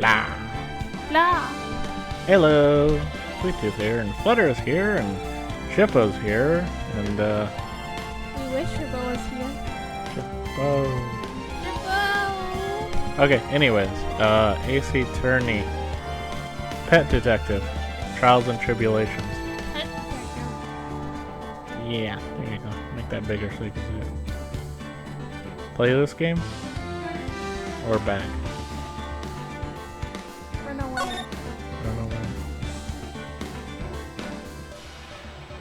Blah. Blah. Hello. Sweet Tooth here, and Flutter's here, and Shippo's here, and We wish Shippo was here. Shippo. Shippo! Okay, anyways, AC Turney, Pet Detective, Trials and Tribulations. Yeah, there you go. Make that bigger so you can see it. Play this game? Or back? Or no way. I don't know when.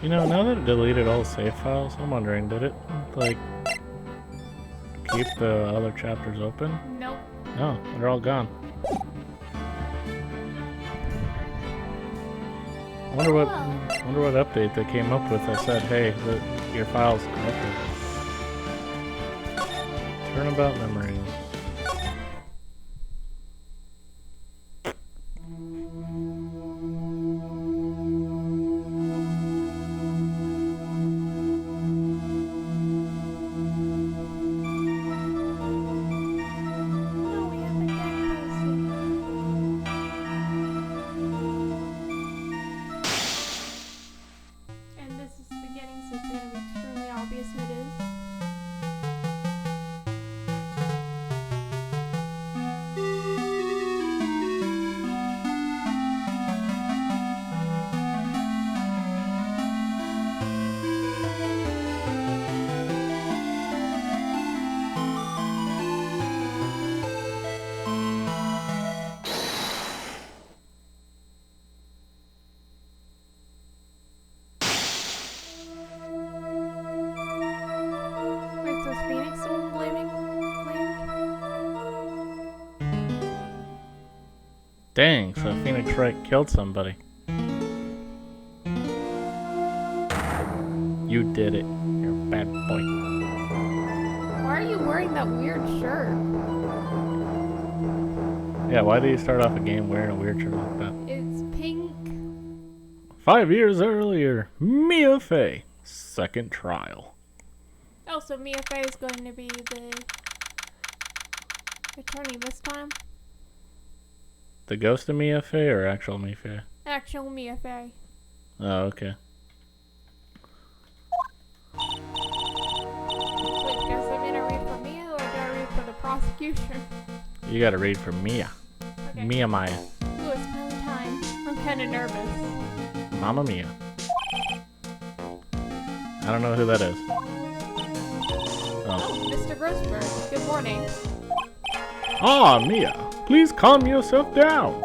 You know, now that it deleted all save files, I'm wondering, did it, like, keep the other chapters open? Nope. No, they're all gone. I wonder what update they came up with that said, hey, your file's corrupted. Turnabout memories. No, we haven't done this. And this is the beginning, so it's going to be extremely obvious who it is. Wait, so is Phoenix the one blaming Link? Dang, so Phoenix Wright killed somebody. You did it. You're a bad boy. Why are you wearing that weird shirt? Yeah, why do you start off a game wearing a weird shirt like that? It's pink. 5 years earlier, Mia Fey, second trial. Oh, so Mia Fey is going to be the attorney this time? The ghost of Mia Fey or actual Mia Fey? Actual Mia Fey. Oh, okay. Wait, guess I'm gonna read for Mia or do I read for the prosecution? You gotta read from Mia. Okay. Mia Maya. Ooh, it's finally time. I'm kinda nervous. Mamma Mia. I don't know who that is. Oh. Oh, Mr. Grossberg, good morning. Ah, Mia, please calm yourself down.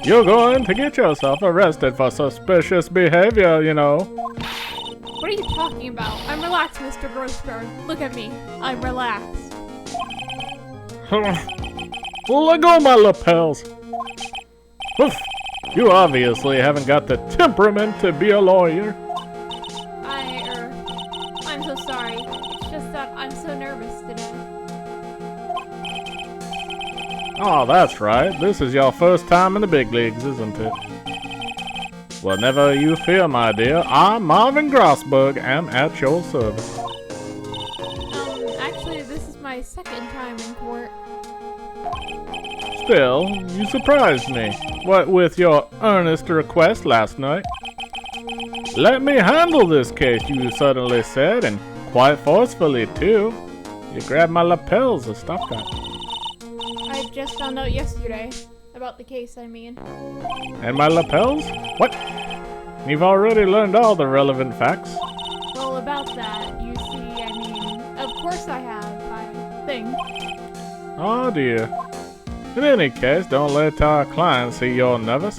You're going to get yourself arrested for suspicious behavior, you know. What are you talking about? I'm relaxed, Mr. Grossberg. Look at me. I'm relaxed. Let go of my lapels. Oof. You obviously haven't got the temperament to be a lawyer. I'm so sorry. It's just that I'm so nervous today. Oh, that's right. This is your first time in the big leagues, isn't it? Well, never you fear, my dear. I, Marvin Grossberg, am at your service. Actually, this is my second time in court. Still, you surprised me. What with your earnest request last night? Let me handle this case, you suddenly said, and quite forcefully, too. You grabbed my lapels to stop that. I just found out yesterday about the case, I mean. And my lapels? What? You've already learned all the relevant facts. Well, about that, you see, I mean, of course I have, I think. Oh dear. In any case, don't let our client see you're nervous.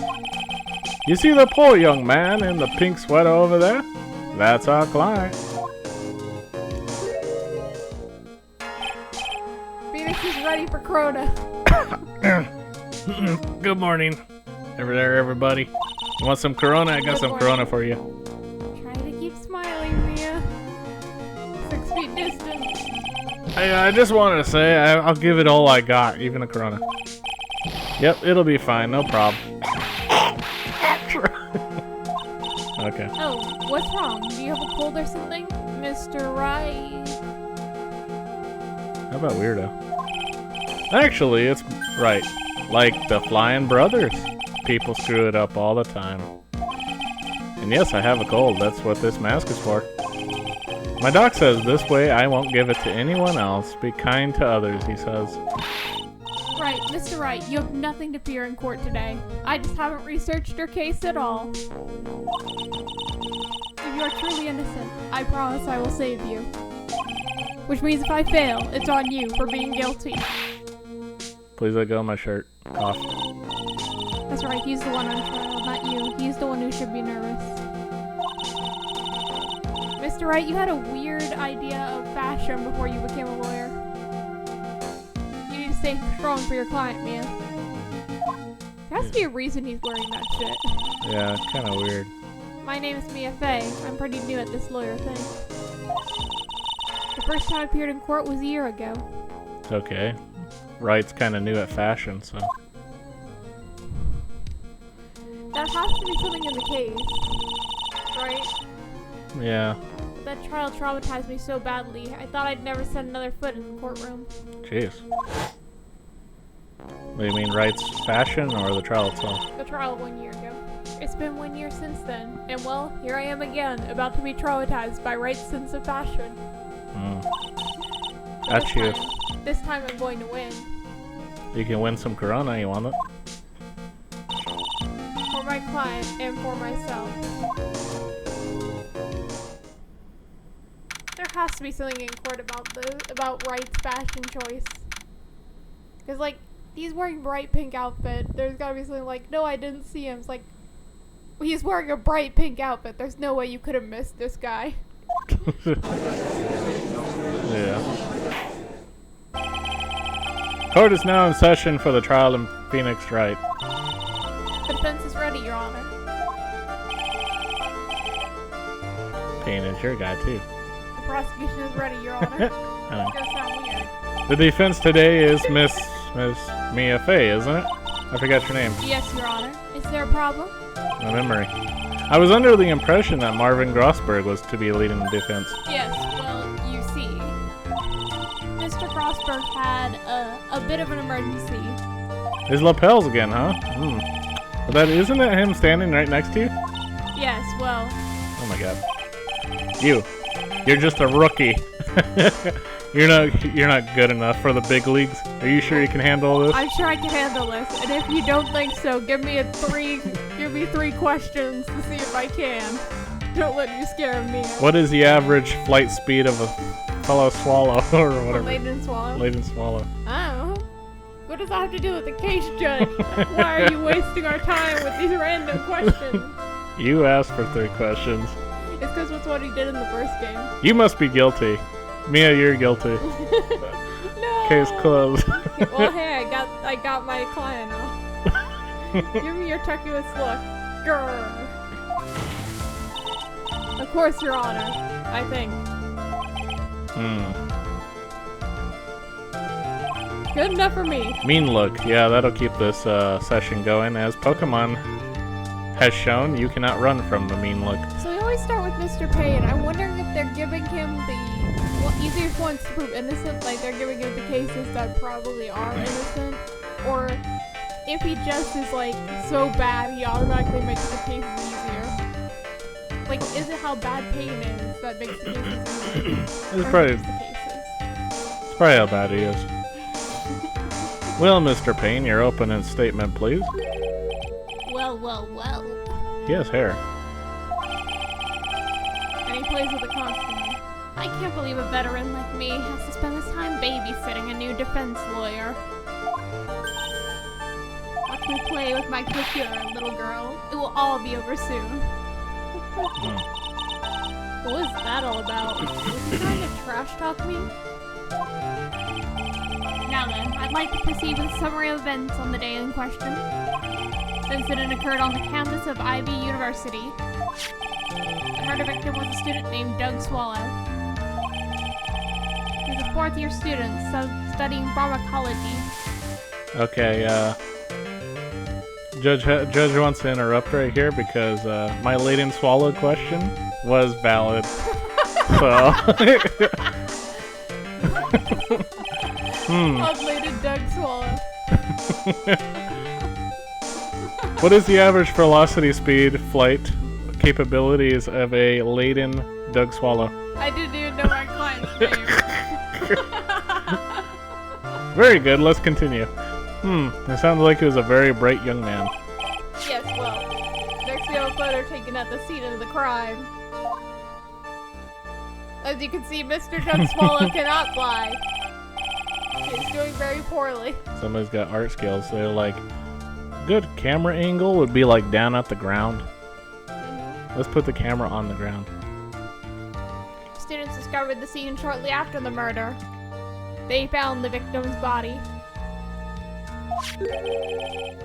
You see the poor young man in the pink sweater over there? That's our client. Phoenix is ready for Crota. Good morning. Over there, everybody. You want some Corona? I got some Corona for you. Try to keep smiling, Mia. 6 feet distance. Hey, I just wanted to say I'll give it all I got, even a Corona. Yep, it'll be fine, no problem. Okay. Oh, what's wrong? Do you have a cold or something? Mr. Right. How about weirdo? Actually, it's right. Like the Flying Brothers. People screw it up all the time. And yes, I have a cold. That's what this mask is for. My doc says this way I won't give it to anyone else. Be kind to others, he says. Right, Mr. Wright, you have nothing to fear in court today. I just haven't researched your case at all. If you are truly innocent, I promise I will save you. Which means if I fail, it's on you for being guilty. Please let go of my shirt. Cough. That's right, he's the one on trial, not you. He's the one who should be nervous. Mr. Wright, you had a weird idea of fashion before you became a lawyer. You need to stay strong for your client, Mia. There has to be a reason he's wearing that shit. Yeah, kind of weird. My name is Mia Fey. I'm pretty new at this lawyer thing. The first time I appeared in court was a year ago. Okay. Wright's kind of new at fashion, so... That has to be something in the case, right? Yeah. That trial traumatized me so badly, I thought I'd never set another foot in the courtroom. Jeez. What do you mean, Wright's fashion or the trial itself? The trial 1 year ago. It's been 1 year since then, and well, here I am again, about to be traumatized by Wright's sense of fashion. Got you. This time I'm going to win. You can win some Corona, you want it? For my client and for myself. There has to be something in court about Wright's fashion choice. Because, like, he's wearing bright pink outfit. There's gotta be something like, no, I didn't see him. It's like, he's wearing a bright pink outfit. There's no way you could have missed this guy. Yeah. Court is now in session for the trial in Phoenix Wright. The defense is ready, Your Honor. Payne is your guy, too. The prosecution is ready, Your Honor. It's gonna sound weird. The defense today is Miss Mia Fey, isn't it? I forgot your name. Yes, Your Honor. Is there a problem? My memory. I was under the impression that Marvin Grossberg was to be leading the defense. Yes, well, you see, Mr. Grossberg had a bit of an emergency. His lapels again, huh? But isn't that him standing right next to you? Yes, well. Oh my god. You're just a rookie. You're not good enough for the big leagues. Are you sure you can handle this? I'm sure I can handle this, and if you don't think so, give me three questions to see if I can. Don't let me scare me. What is the average flight speed of a fellow swallow or whatever? Laden swallow. Laden swallow. Oh. What does that have to do with the case, Judge? Why are you wasting our time with these random questions? You asked for 3 questions. It's because it's what he did in the first game. You must be guilty. Mia, you're guilty. No. Case closed. Well, hey, I got my client off. Give me your truculent look. Grr. Of course, Your Honor. I think. Good enough for me. Mean look. Yeah, that'll keep this session going. As Pokemon has shown, you cannot run from the mean look. So we always start with Mr. Payne. I'm wondering if they're giving him the easiest ones to prove innocent, like they're giving him the cases that probably are innocent, or if he just is like so bad he automatically makes the cases easier. Like, is it how bad Payne is that makes the cases easier? It's probably how bad he is. Well, Mr. Payne, your opening statement, please. Well. He has hair. And he plays with it constantly. I can't believe a veteran like me has to spend his time babysitting a new defense lawyer. Watch me play with my computer, little girl. It will all be over soon. What was that all about? Was he trying to trash talk me? Now then, I'd like to proceed with a summary of events on the day in question. The incident occurred on the campus of Ivy University. The murder victim was a student named Doug Swallow. He's a 4th-year student studying pharmacology. Okay, Judge wants to interrupt right here because my laden swallow question was valid. So. Unlated Doug Swallow. What is the average velocity, speed, flight capabilities of a laden Doug Swallow? I didn't even know my client's name. Very good, let's continue. It sounds like he was a very bright young man. Yes, well, next we have a photo taken at the scene of the crime. As you can see, Mr. Doug Swallow cannot fly. He's doing very poorly. Somebody's got art skills. They're like, good camera angle would be like down at the ground. Let's put the camera on the ground. Students discovered the scene shortly after the murder. They found the victim's body.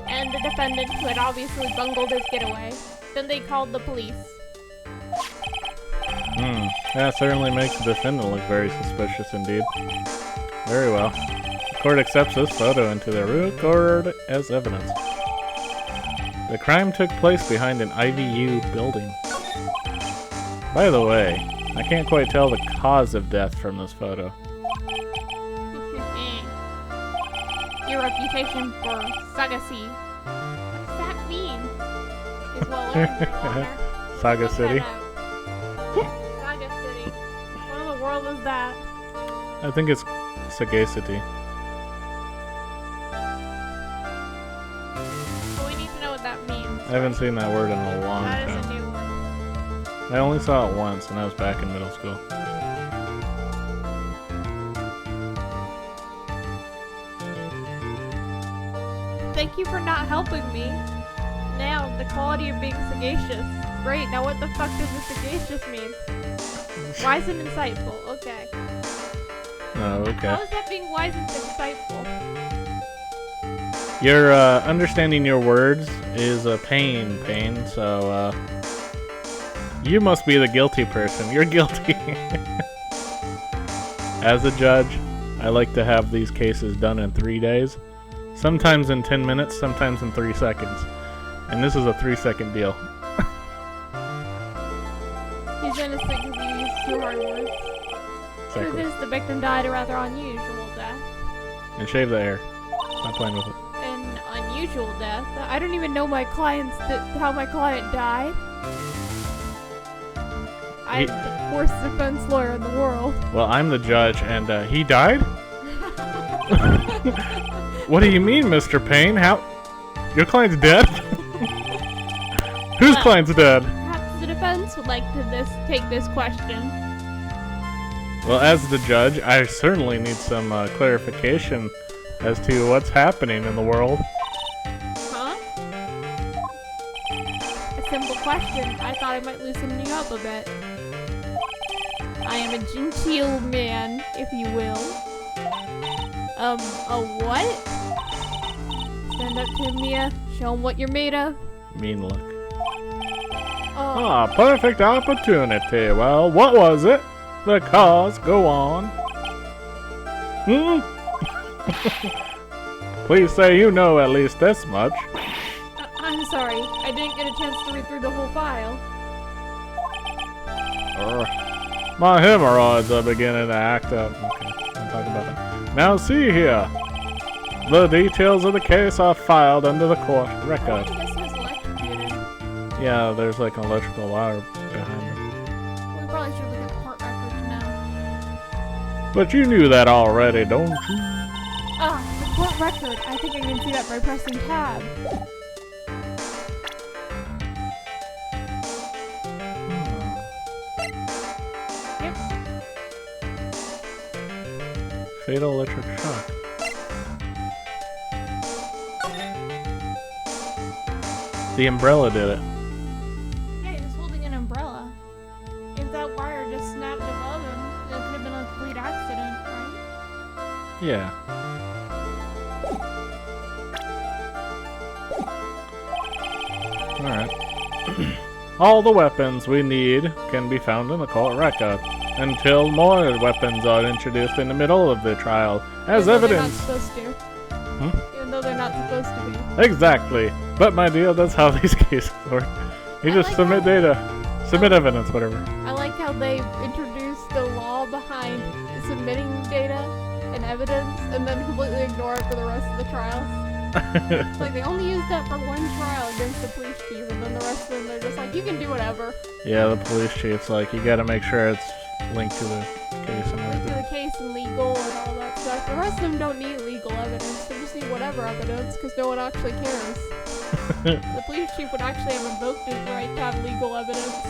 And the defendant, who had obviously bungled his getaway. Then they called the police. That certainly makes the defendant look very suspicious indeed. Very well. The court accepts this photo into the record as evidence. The crime took place behind an IVU building. By the way, I can't quite tell the cause of death from this photo. Your reputation for sagacy. What does that mean? Is well learned, Your Honor. Saga City. Saga City. What in the world is that? I think it's sagacity. But we need to know what that means. I haven't seen that word in a long That is a time. new one. I only saw it once, and I was back in middle school. Thank you for not helping me. Now, the quality of being sagacious. Great, now what the fuck does the sagacious mean? Wise and insightful, okay. Oh, okay. How is that being wise and insightful? Your understanding your words is a pain, so you must be the guilty person. You're guilty. As a judge, I like to have these cases done in 3 days. Sometimes in 10 minutes, sometimes in 3 seconds. And this is a 3-second deal. He's innocent because you used too hard words. Truth Exactly. is, the victim died a rather unusual death. And shave the hair. Stop playing with it. An unusual death? I don't even know how my client died. I'm the worst defense lawyer in the world. Well, I'm the judge, and he died? What do you mean, Mr. Payne? How? Your client's dead? Whose client's dead? Perhaps the defense would like to take this question. Well, as the judge, I certainly need some clarification as to what's happening in the world. Huh? A simple question. I thought I might loosen you up a bit. I am a genteel man, if you will. A what? Stand up to him, Mia. Show him what you're made of. Mean look. Oh, Perfect opportunity. Well, what was it? The cause, go on. Please say you know at least this much. I'm sorry. I didn't get a chance to read through the whole file. My hemorrhoids are beginning to act up. Okay, I'm talking about that. Now see here. The details of the case are filed under the court record. I guess it was electrocuted. Yeah, there's like an electrical wire behind it. We probably should look at the court records now. But you knew that already, don't you? Ah, the court record. I think I can see that by pressing tab. Yep. Fatal electric shock. The umbrella did it. Yeah, he was holding an umbrella. If that wire just snapped above him, it could have been a complete accident, right? Yeah. Alright. All the weapons we need can be found in the court record, until more weapons are introduced in the middle of the trial as Even though they're evidence. not supposed to. Even though they're not supposed to be. Exactly. But my dear, that's how these cases work. You I just like submit how- data. Submit evidence, whatever. I like how they introduced the law behind submitting data and evidence and then completely ignore it for the rest of the trials. Like, they only used that for one trial against the police chief, and then the rest of them, they're just like, you can do whatever. Yeah, the police chief's like, you gotta make sure it's linked to the case and Linked to everything. the case and legal and all that stuff. The rest of them don't need legal evidence. They just need whatever evidence, because no one actually cares. The police chief would actually have invoked his right to have legal evidence.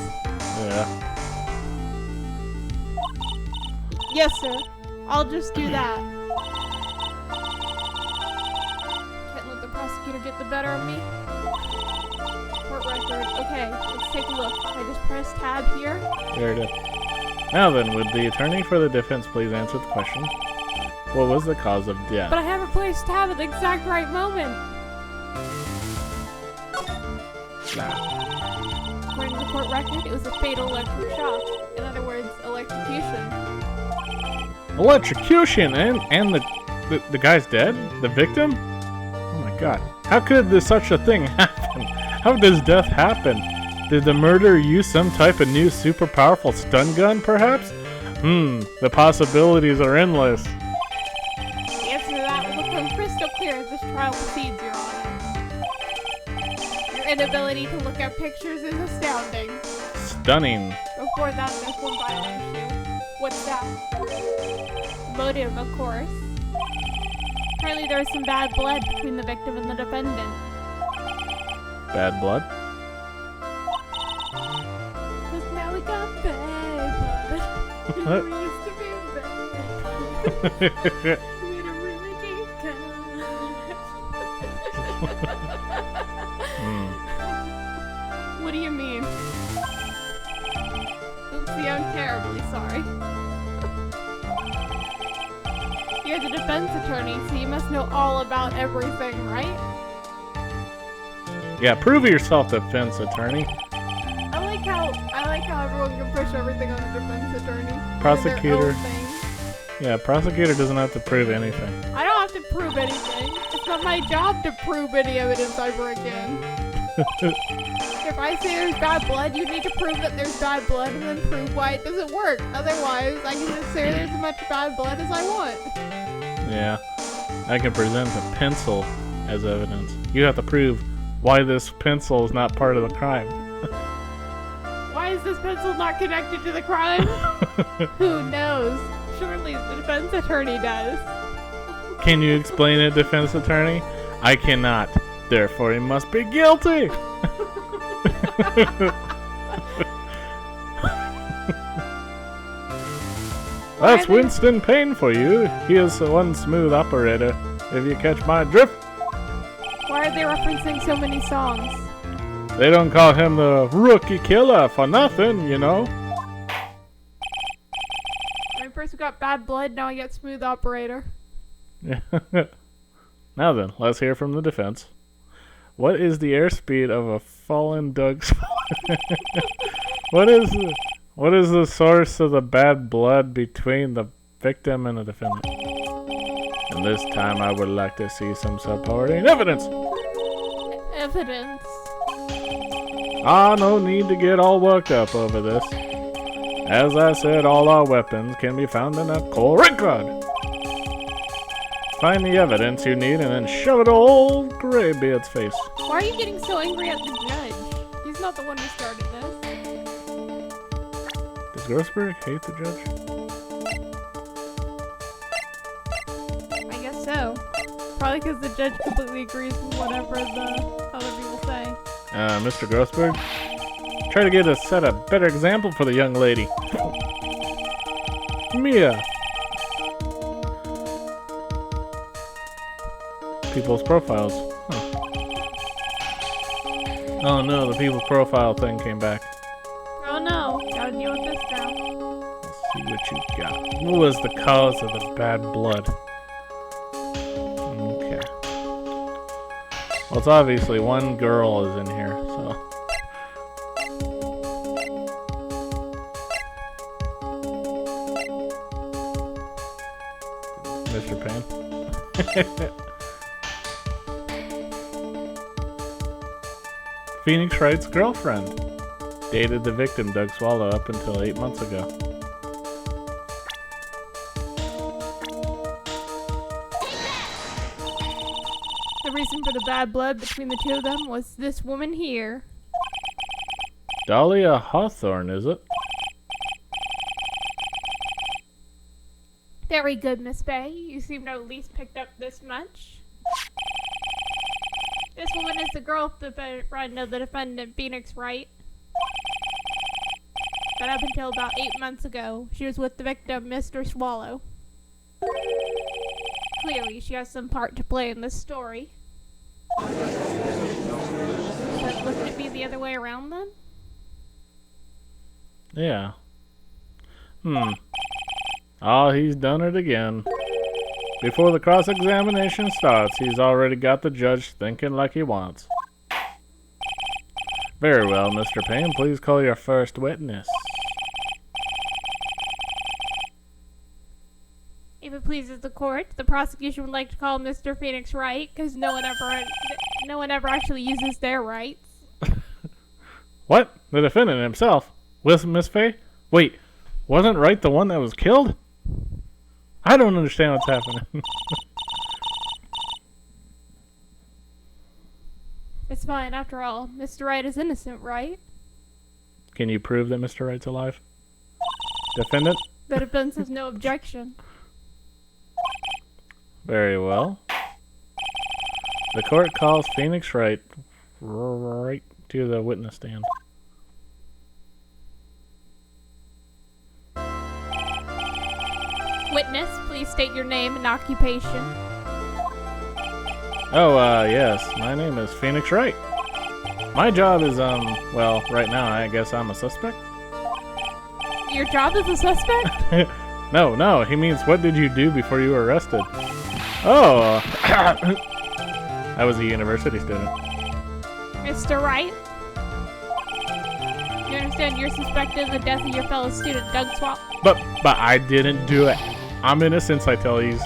Yeah. Yes, sir. I'll just do that. Can't let the prosecutor get the better of me. Court record. Okay, let's take a look. I just press tab here. There it is. Now then, would the attorney for the defense please answer the question? What was the cause of death? But I haven't placed tab at the exact right moment. According to the court record, it was a fatal electric shock. In other words, electrocution. Electrocution, and the guy's dead? The victim? Oh my god. How could such a thing happen? How does death happen? Did the murderer use some type of new super powerful stun gun, perhaps? The possibilities are endless. The answer to that will become crystal clear as this trial proceeds, Your Honor. Your inability to look at pictures is astounding. Stunning. Before that, there's one final issue. What's that? Motive, of course. Apparently there was some bad blood between the victim and the defendant. Bad blood? Cause now we got bad blood. We used to be bad. We don't really get What do you mean? Oopsie, I'm terribly sorry. You're the defense attorney, so you must know all about everything, right? Yeah, prove yourself, defense attorney. I like how everyone can push everything on the defense attorney. Prosecutor. Their own thing. Yeah, prosecutor doesn't have to prove anything. I don't have to prove anything. It's not my job to prove any evidence I bring in. If I say there's bad blood, you need to prove that there's bad blood and then prove why it doesn't work. Otherwise, I can just say there's as much bad blood as I want. Yeah, I can present a pencil as evidence. You have to prove why this pencil is not part of the crime. Why is this pencil not connected to the crime? Who knows? Surely the defense attorney does. Can you explain it, defense attorney? I cannot. Therefore, he must be guilty. That's Winston Payne for you. He is one smooth operator, if you catch my drift. Why are they referencing so many songs? They don't call him the rookie killer for nothing, you know. I first got bad blood, now I get smooth operator. Now then, let's hear from the defense. What is the airspeed of a fallen Doug's... What is the source of the bad blood between the victim and the defendant? And this time I would like to see some supporting evidence. Evidence. No need to get all worked up over this. As I said, all our weapons can be found in a court record. Find the evidence you need and then shove it to old Graybeard's face. Why are you getting so angry at the judge? He's not the one who started this. Does Grossberg hate the judge? I guess so. Probably because the judge completely agrees with whatever the other people say. Mr. Grossberg? Try to set a better example for the young lady. Mia. People's profiles. Huh. Oh no, the people's profile thing came back. Oh no, gotta deal with this now. Let's see what you got. What was the cause of the bad blood? Okay. Well, it's obviously one girl is in here, so. Mr. Payne. Phoenix Wright's girlfriend dated the victim, Doug Swallow, up until 8 months ago. The reason for the bad blood between the two of them was this woman here. Dahlia Hawthorne, is it? Very good, Miss Bay. You seem to have at least picked up this much. This woman is the girl of the friend of the defendant, Phoenix Wright. But up until about 8 months ago, she was with the victim, Mr. Swallow. Clearly, she has some part to play in this story. But wouldn't it be the other way around then? Yeah. Oh, he's done it again. Before the cross-examination starts, he's already got the judge thinking like he wants. Very well, Mr. Payne, please call your first witness. If it pleases the court, the prosecution would like to call Mr. Phoenix Wright, because no one ever actually uses their rights. What? The defendant himself? With Miss Fay? Wait, wasn't Wright the one that was killed? I don't understand what's happening. It's fine, after all. Mr. Wright is innocent, right? Can you prove that Mr. Wright's alive? Defendant? The defense has no objection. Very well. The court calls Phoenix Wright right to the witness stand. Witness, please state your name and occupation. Oh, yes. My name is Phoenix Wright. My job is, well, right now I guess I'm a suspect. Your job is a suspect? No, he means what did you do before you were arrested? Oh, I was a university student. Mr. Wright? You understand you're suspected of the death of your fellow student, Doug Swap? But I didn't do it. I'm innocent, I tell you.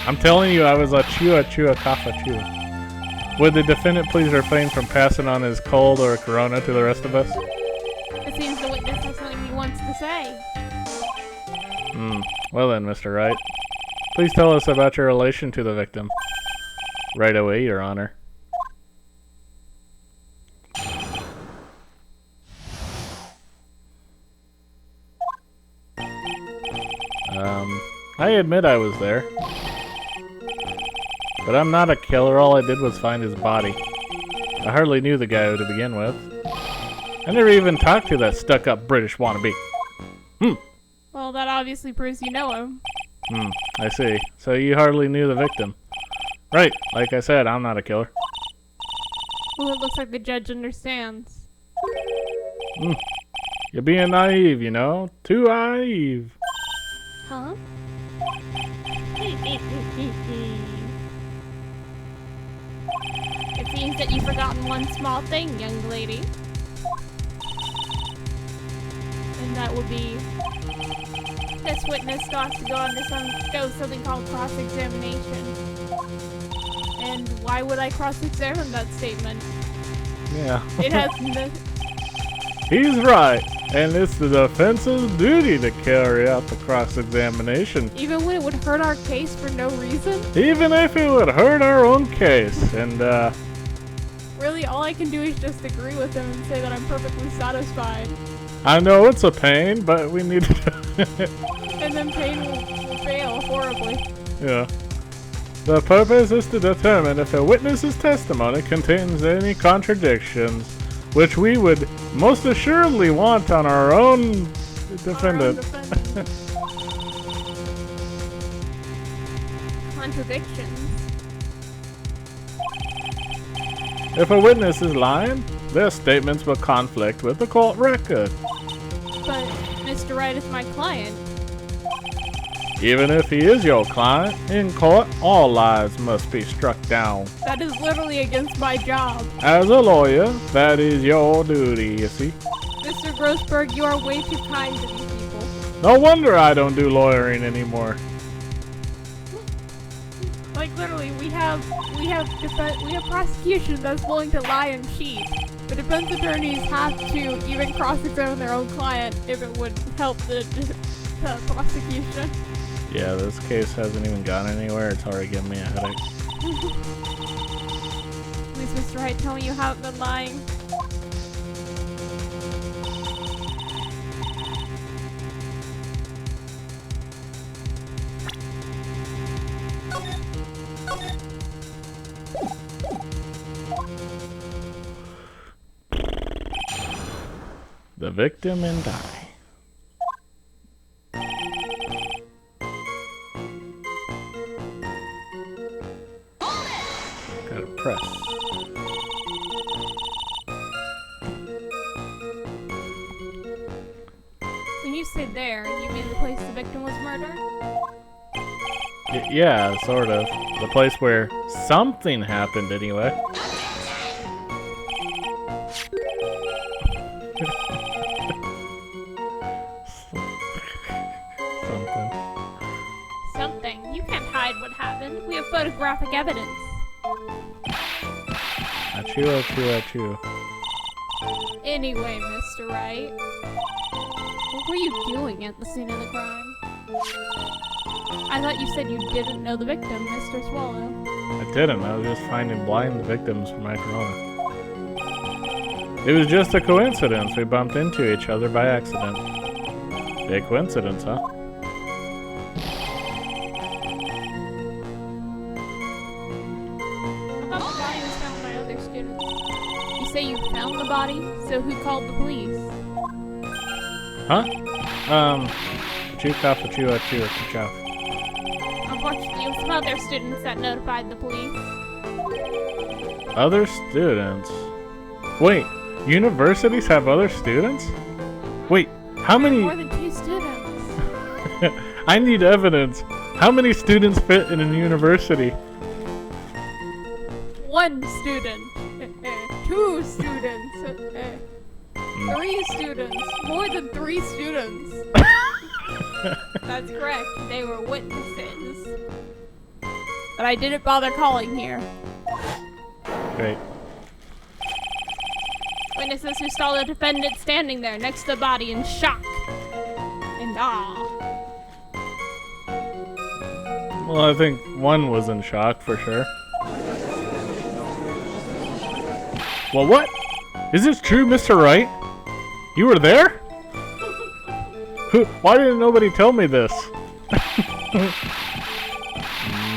I'm telling you, I was a chua kappa chua. Would the defendant please refrain from passing on his cold or corona to the rest of us? It seems the witness has something he wants to say. Well then, Mr. Wright. Please tell us about your relation to the victim. Right away, Your Honor. I admit I was there. But I'm not a killer, all I did was find his body. I hardly knew the guy to begin with. I never even talked to that stuck-up British wannabe. Well, that obviously proves you know him. I see. So you hardly knew the victim. Right, like I said, I'm not a killer. Well, it looks like the judge understands. You're being naive, you know? Too naive. Huh? It seems that you've forgotten one small thing, young lady. And that would be... this witness still has to go something called cross-examination. And why would I cross-examine that statement? Yeah. It has no... He's right. And it's the defense's duty to carry out the cross-examination. Even when it would hurt our case for no reason? Even if it would hurt our own case. And, really, all I can do is just agree with him and say that I'm perfectly satisfied. I know it's a pain, but we need to... And then pain will fail horribly. Yeah. The purpose is to determine if a witness's testimony contains any contradictions, which we would most assuredly want on our own defendant. Contradictions. If a witness is lying, their statements will conflict with the court record. But Mr. Wright is my client. Even if he is your client, in court, all lies must be struck down. That is literally against my job. As a lawyer, that is your duty, you see. Mr. Grossberg, you are way too kind to these people. No wonder I don't do lawyering anymore. Like literally, we have prosecution that's willing to lie and cheat. But defense attorneys have to even cross-examine their own client if it would help the prosecution. Yeah, this case hasn't even gone anywhere. It's already giving me a headache. Mr. Wright, tell me you haven't been lying. The victim and I. Gotta press. When you say there, you mean the place the victim was murdered? Yeah, sort of. The place where something happened, anyway. Something. You can't hide what happened. We have photographic evidence. Achoo, achoo, achoo. Anyway, Mr. Wright, what were you doing at the scene of the crime? I thought you said you didn't know the victim, Mr. Swallow. I didn't. I was just finding blind victims for my corona. It was just a coincidence. We bumped into each other by accident. Big coincidence, huh? I thought the body was found by other students. You say you found the body, so who called the police? Huh? Achoo, cough, achoo, achoo, achoo, cough. Unfortunately, it was some other students that notified the police. Other students? Wait, universities have other students? Wait, how many? More than 2 students. I need evidence. How many students fit in a university? 1 student. 2 students. 3 students. More than 3 students. That's correct. They were witnesses. But I didn't bother calling here. Great. Witnesses who saw the defendant standing there next to the body in shock and awe. Well, I think one was in shock for sure. Well, what? Is this true, Mr. Wright? You were there? Why didn't nobody tell me this?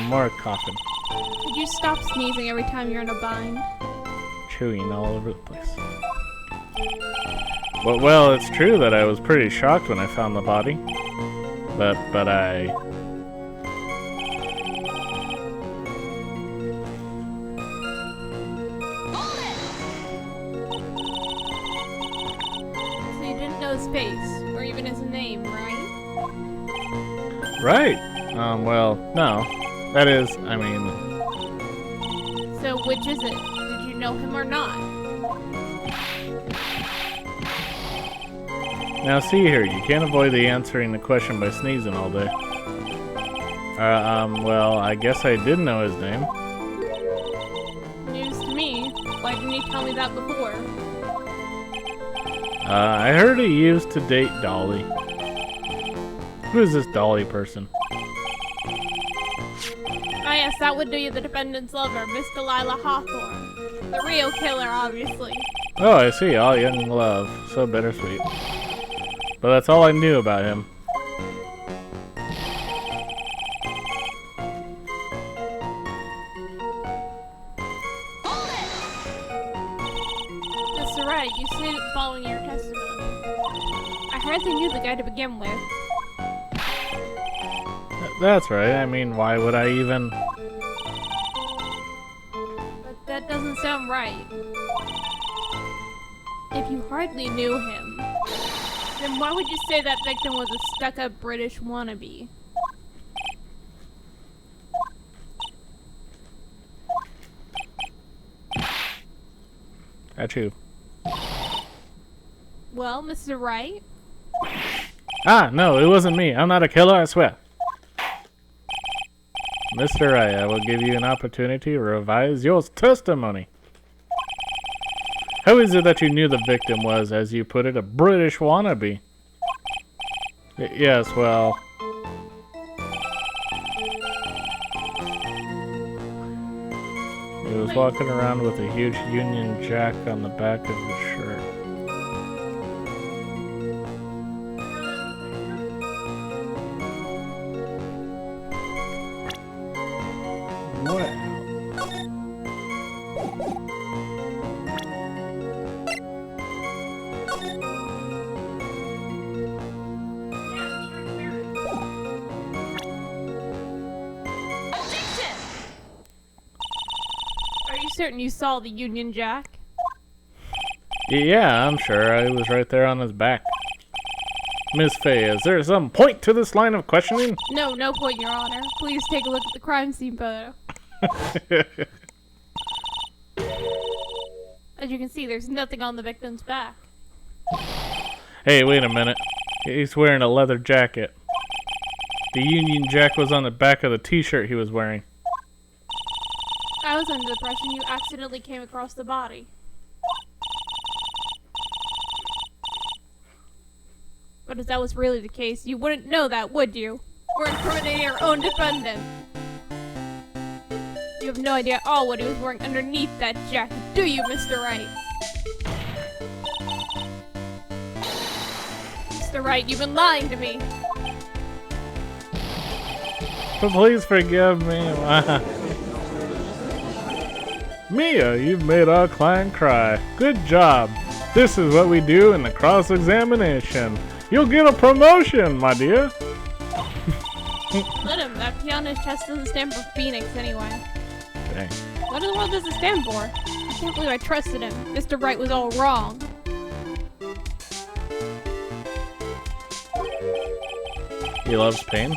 More coughing. Could you stop sneezing every time you're in a bind? Chewing all over the place. Well, it's true that I was pretty shocked when I found the body. But I... So you didn't know his face, or even his name, right? Right. Well, no. That is, I mean... So which is it? Did you know him or not? Now see here, you can't avoid answering the question by sneezing all day. Well, I guess I did know his name. News to me. Why didn't he tell me that before? I heard he used to date Dolly. Who is this Dolly person? Ah yes, that would be the defendant's lover, Miss Delilah Hawthorne. The real killer, obviously. Oh, I see. All young love. So bittersweet. But that's all I knew about him. Mr. Wright, you stated following your testimony. I hardly knew the guy to begin with. That's right. I mean, why would I even... But that doesn't sound right. If you hardly knew him, then why would you say that victim was a stuck-up British wannabe? That's you. Well, Mr. Wright? Ah, no, it wasn't me. I'm not a killer, I swear. Mr. Wright, I will give you an opportunity to revise your testimony. How is it that you knew the victim was, as you put it, a British wannabe? Yes, well... It was walking around with a huge Union Jack on the back of his shirt. What? Are you certain you saw the Union Jack? Yeah, I'm sure. I was right there on his back. Miss Faye, is there some point to this line of questioning? No, no point, Your Honor. Please take a look at the crime scene photo. As you can see, there's nothing on the victim's back. Hey, wait a minute. He's wearing a leather jacket. The Union Jack was on the back of the t-shirt he was wearing. I was under the impression you accidentally came across the body. But if that was really the case, you wouldn't know that, would you? We're incriminating our own defendant. You have no idea at all what he was wearing underneath that jacket, do you, Mr. Wright? Mr. Wright, you've been lying to me. But please forgive me. Mia, you've made our client cry. Good job. This is what we do in the cross-examination. You'll get a promotion, my dear. Let him. That P on his chest doesn't stand for Phoenix anyway. Dang. What in the world does it stand for? I can't believe I trusted him. Mr. Wright was all wrong. He loves pain.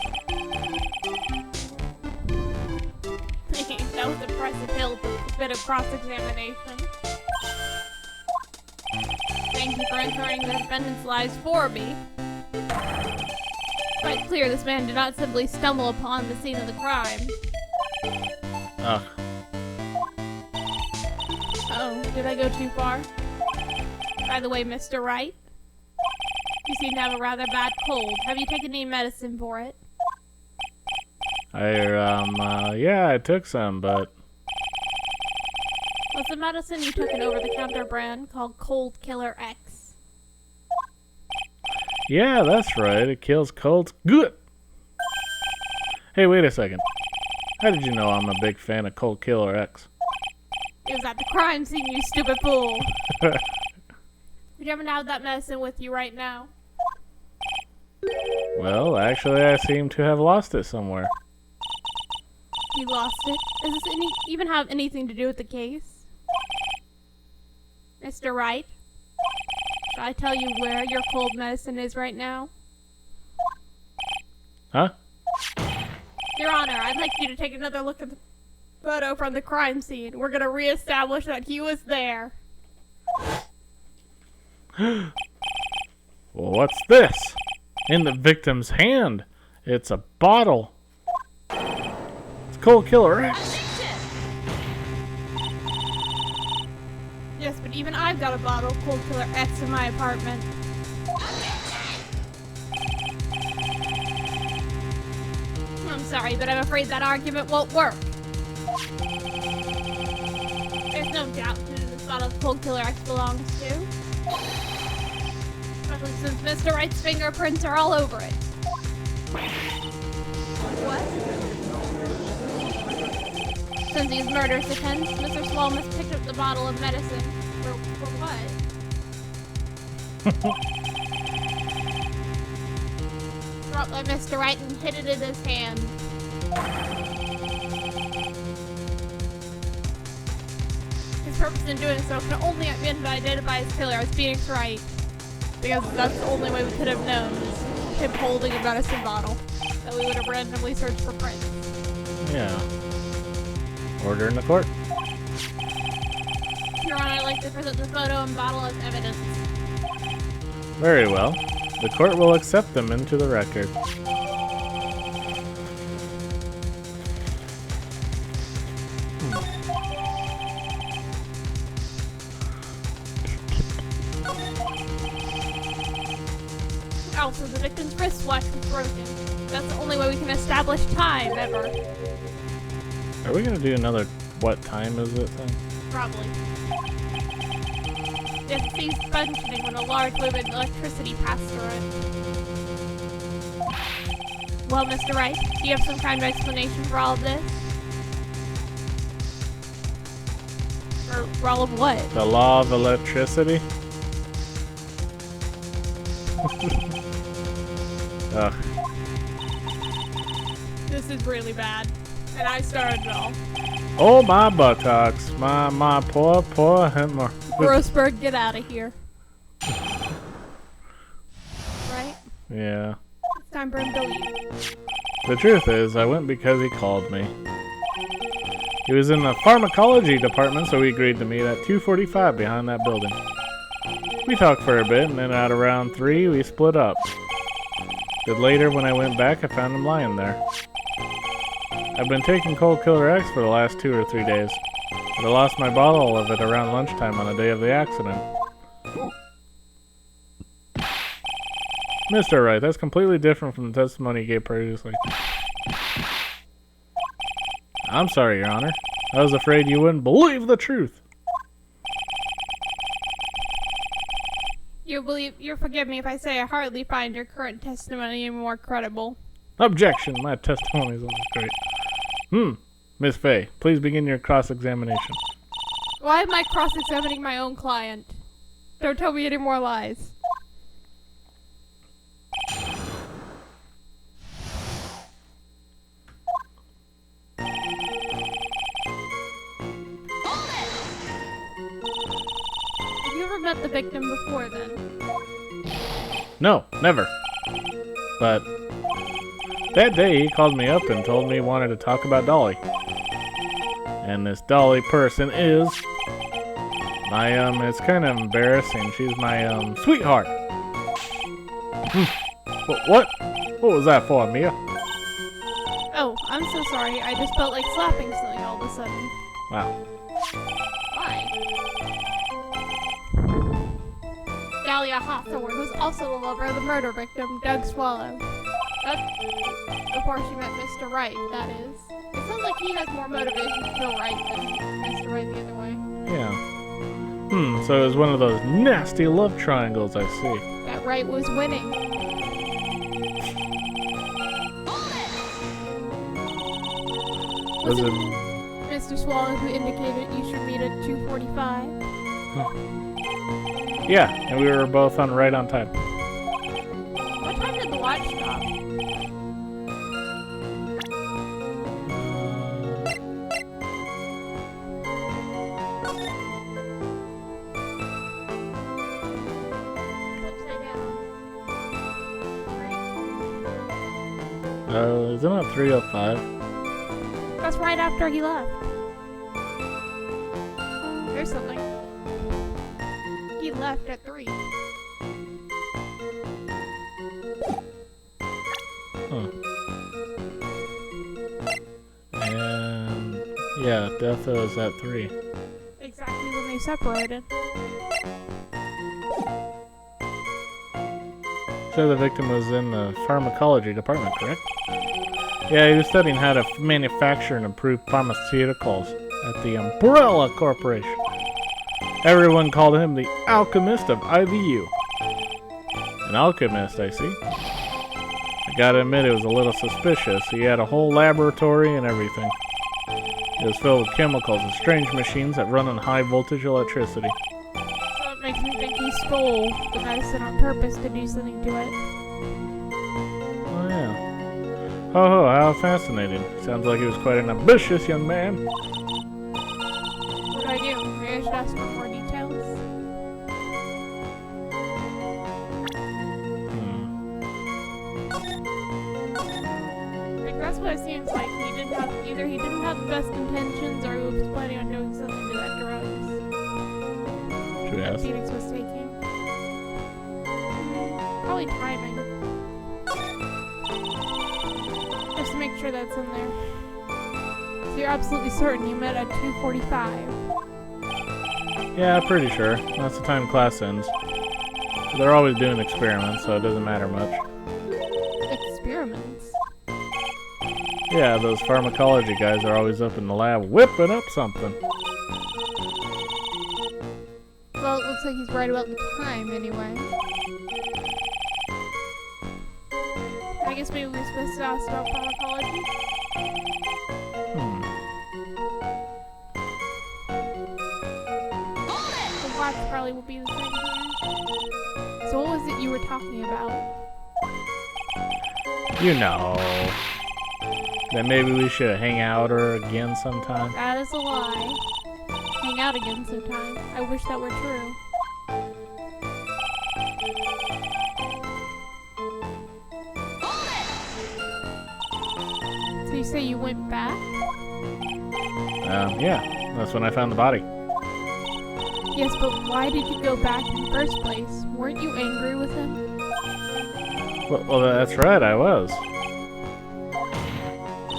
That was impressive hill for a bit of cross-examination. Thank you for answering the defendant's lies for me. It's quite clear this man did not simply stumble upon the scene of the crime. Ugh. Oh, did I go too far? By the way, Mr. Wright, you seem to have a rather bad cold. Have you taken any medicine for it? Yeah, I took some, but... Was the medicine you took an over-the-counter brand called Cold Killer X? Yeah, that's right. It kills colds. Good! Hey, wait a second. How did you know I'm a big fan of Cold Killer X? It was at the crime scene, you stupid fool! Would you happen to have that medicine with you right now? Well, actually, I seem to have lost it somewhere. You lost it? Does this even have anything to do with the case? Mr. Wright? Should I tell you where your cold medicine is right now? Huh? Your Honor, I'd like you to take another look at the photo from the crime scene. We're gonna reestablish that he was there. Well, what's this? In the victim's hand. It's a bottle. It's Cold Killer X. Yes, but even I've got a bottle of Cold Killer X in my apartment. I'm sorry, but I'm afraid that argument won't work. There's no doubt who this bottle of Cold Killer X belongs to. Especially since Mr. Wright's fingerprints are all over it. What? Since these murderous attempts, Mr. Swall must pick up the bottle of medicine. For what? Dropped by Mr. Wright and hid it in his hand. His purpose in doing so can only have been to identify his killer as Phoenix Wright. Because that's the only way we could have known, is him holding a medicine bottle that we would have randomly searched for prints. Yeah. Order in the court. Your Honor, I'd like to present the photo and bottle as evidence. Very well. The court will accept them into the record. Also, the victim's wristwatch was broken. That's the only way we can establish time, ever. Are we gonna do another What time is it then? Probably. It ceased functioning when a large wave of electricity passed through it. Well, Mr. Wright, do you have some kind of explanation for all of this? For all of what? The law of electricity? Ugh. This is really bad. And I started it all. Oh, my buttocks. My poor Hitler. Grossberg, get out of here. Right? Yeah. It's time for him to leave. The truth is, I went because he called me. He was in the pharmacology department, so we agreed to meet at 2:45 behind that building. We talked for a bit, and then at around 3, we split up. But later, when I went back, I found him lying there. I've been taking Cold Killer X for the last 2 or 3 days, but I lost my bottle of it around lunchtime on the day of the accident. Mr. Wright, that's completely different from the testimony you gave previously. I'm sorry, Your Honor. I was afraid you wouldn't believe the truth. You'll forgive me if I say I hardly find your current testimony any more credible. Objection! My testimony is always great. Miss Fay, please begin your cross-examination. Why am I cross-examining my own client? Don't tell me any more lies. Have you ever met the victim before then? No, never. But that day he called me up and told me he wanted to talk about Dolly. And this Dolly person is my, it's kind of embarrassing. She's my, sweetheart. What was that for, Mia? Oh, I'm so sorry. I just felt like slapping something all of a sudden. Wow. Why? Dahlia Hawthorne was also the lover of the murder victim, Doug Swallow. Before she met Mr. Wright, that is. It sounds like he has more motivation to kill Wright than Mr. Wright the other way. Yeah. So it was one of those nasty love triangles, I see. That Wright was winning. Was it Mr. Swallow who indicated you should meet at 2:45? Yeah, and we were both right on time. What time did the watch stop? Upside down. Isn't it 3:05? That's right after he left. There's something. He left at 3. Huh. And yeah, death was at 3. Exactly when they separated. So the victim was in the pharmacology department, correct? Yeah, he was studying how to manufacture and improve pharmaceuticals at the Umbrella Corporation. Everyone called him the alchemist of IVU. An alchemist, I see. I gotta admit, it was a little suspicious. He had a whole laboratory and everything. It was filled with chemicals and strange machines that run on high voltage electricity. So it makes me think he stole the medicine on purpose to do something to it. Oh yeah. Oh, how fascinating. Sounds like he was quite an ambitious young man. What do I do? Maybe I should ask for more details? Like, that's what it seems like. Either he didn't have the best intentions or he was planning on doing something to that drugs. Should we ask? Phoenix was taking. Probably timing. Just to make sure that's in there. So you're absolutely certain you met at 2:45? Yeah, pretty sure. That's the time class ends. They're always doing experiments, so it doesn't matter much. Experiments? Yeah, those pharmacology guys are always up in the lab whipping up something. Well, it looks like he's right about the time anyway. I guess maybe we're supposed to ask about pharmacology? The watch probably will be the thing here. So what was it you were talking about? You know. That maybe we should hang out or again sometime. That is a lie. Hang out again sometime. I wish that were true. So you say you went back? Yeah. That's when I found the body. Yes, but why did you go back in the first place? Weren't you angry with him? Well, that's right, I was.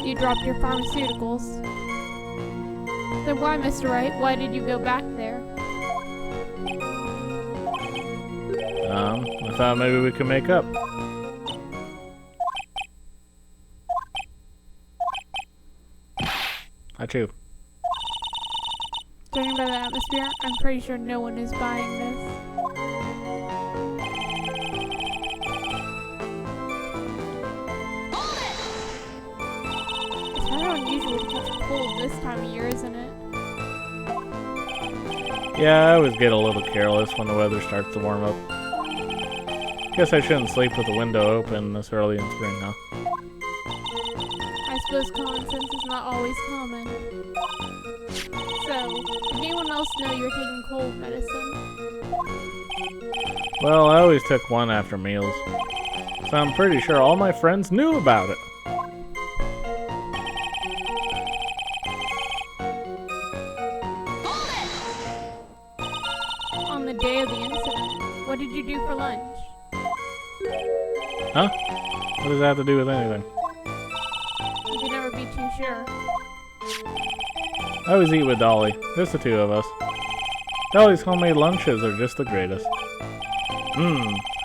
You dropped your pharmaceuticals. Then why, Mr. Wright? Why did you go back there? I thought maybe we could make up. Achoo. Judging by the atmosphere, I'm pretty sure no one is buying this. It's rather unusual to catch a cold this time of year, isn't it? Yeah, I always get a little careless when the weather starts to warm up. Guess I shouldn't sleep with the window open this early in spring, huh? I suppose common sense is not always common. So, did anyone else know you were taking cold medicine? Well, I always took one after meals. So I'm pretty sure all my friends knew about it. On the day of the incident, what did you do for lunch? Huh? What does that have to do with anything? You can never be too sure. I always eat with Dolly. Just the two of us. Dolly's homemade lunches are just the greatest.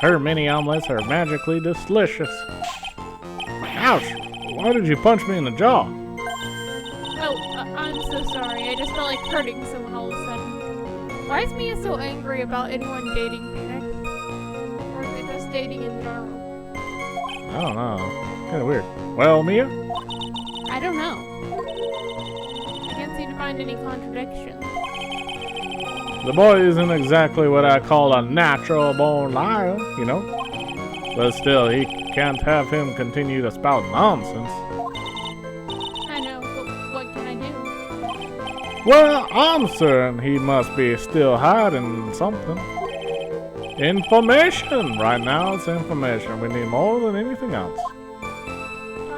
Her mini omelets are magically delicious. Ouch! Why did you punch me in the jaw? Oh, I'm so sorry. I just felt like hurting someone all of a sudden. Why is Mia so angry about anyone dating Phoenix? Or is it just dating in general? I don't know. Kinda weird. Well, Mia? I don't know. I can't seem to find any contradictions. The boy isn't exactly what I call a natural born liar, you know? But still, he can't have him continue to spout nonsense. I know, but what can I do? Well, I'm certain he must be still hiding something. Information! Right now, it's information. We need more than anything else.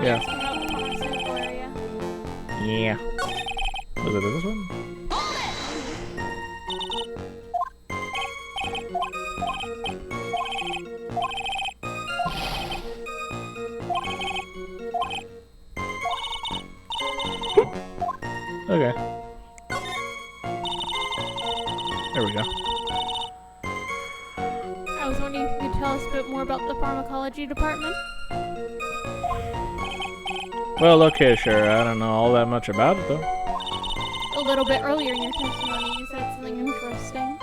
Yeah. About the pharmaceutical area. Yeah. Was it this one? Okay. There we go. I was wondering if you could tell us a bit more about the pharmacology department. Well, okay, sure. I don't know all that much about it, though. A little bit earlier in your testimony, you said something interesting.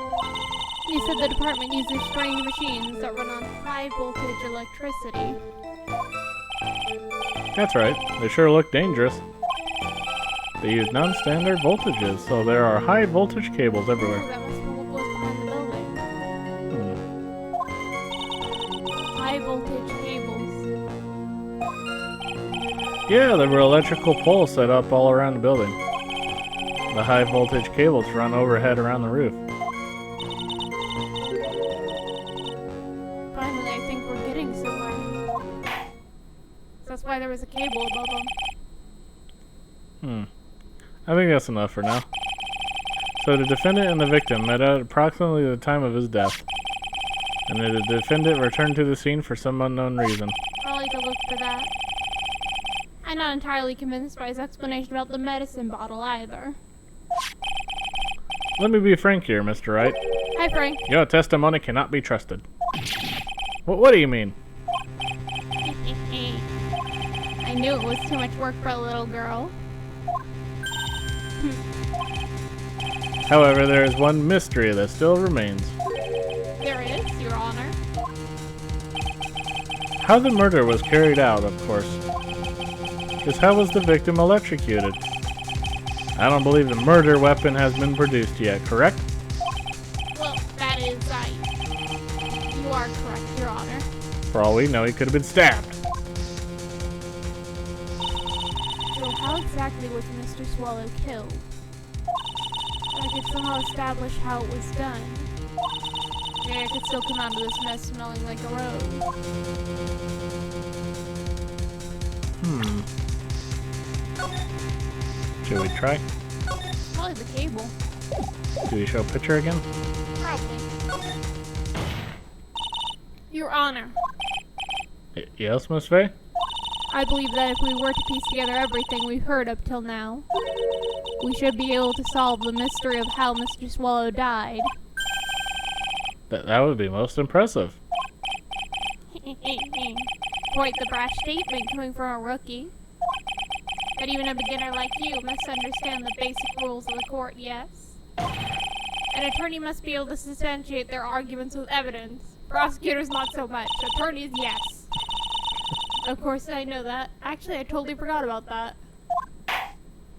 You said the department uses strange machines that run on high voltage electricity. That's right. They sure look dangerous. They use non-standard voltages, so there are high voltage cables everywhere. Oh, that must be what was behind the building. High voltage cables. Yeah, there were electrical poles set up all around the building. The high voltage cables run overhead around the roof. Finally, I think we're getting somewhere. That's why there was a cable above them. I think that's enough for now. So the defendant and the victim met at approximately the time of his death. And the defendant returned to the scene for some unknown reason. I'll need to look for that. I'm not entirely convinced by his explanation about the medicine bottle either. Let me be frank here, Mr. Wright. Hi, Frank. Your testimony cannot be trusted. What do you mean? I knew it was too much work for a little girl. However, there is one mystery that still remains. There is, Your Honor. How the murder was carried out, of course. Just how was the victim electrocuted? I don't believe the murder weapon has been produced yet, correct? Well, that is right. You are correct, Your Honor. For all we know, he could have been stabbed. So how exactly was Mr. Swallow killed? I could somehow establish how it was done. Maybe I could still come out of this mess smelling like a rose. Should we try? Probably the cable. Do we show a picture again? Probably. Your Honor, Yes, Miss Faye? I believe that if we were to piece together everything we've heard up till now, we should be able to solve the mystery of how Mr. Swallow died. That would be most impressive. Quite the brash statement coming from a rookie. But even a beginner like you must understand the basic rules of the court, yes? An attorney must be able to substantiate their arguments with evidence. Prosecutors not so much. Attorneys, yes. Of course, I know that. Actually, I totally forgot about that.